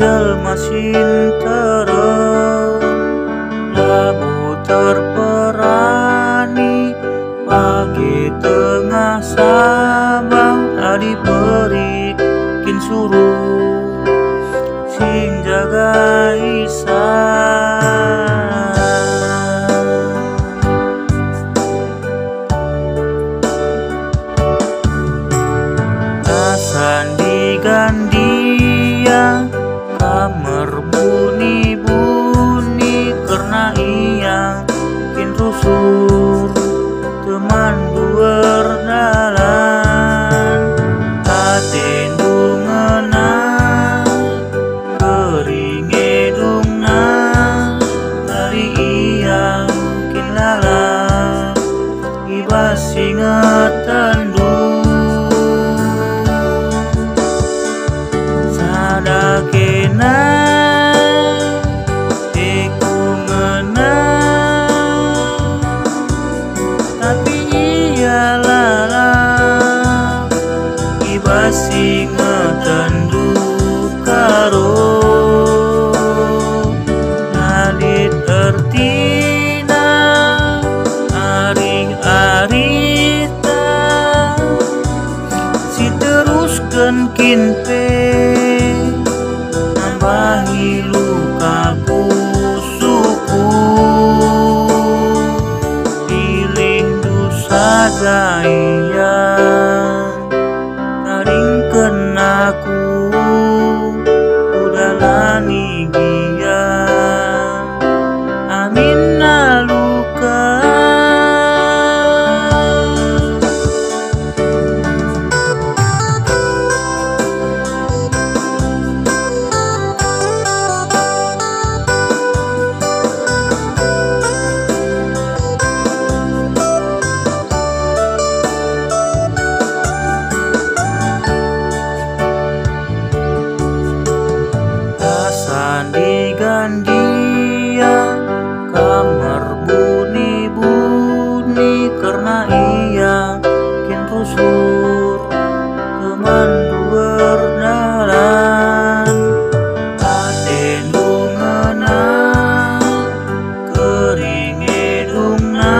jelma sinterem labu terperani pagi tengah Sabang adi peri kin suruh sing jaga isan asan digandia kamar bunyi-bunyi karena ia kin rusur teman duer dalan aten dungena keringe dungna dari ia kin lala ibas ingatan sadakena teku ngena tapi ia lala ibas ingatan karo nalit ertina aring-arita si teruskan kinpe nambahi luka pusuku piling dosa gaya taringkeun aku udalani gia aminna luka digandia kamar bunyi-bunyi karena ia kin rusur teman duer dalan aten dungena keringe dungna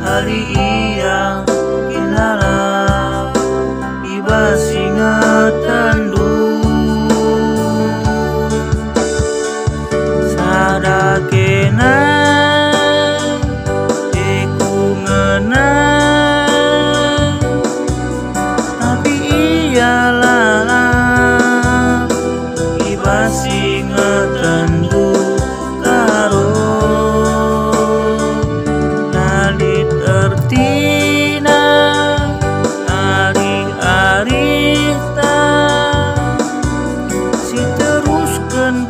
hari ia kin lala ibas ingatan sadakena teku ngena tapi ia lala ibas ingatan karo nalit ertina aring-arita si teruskan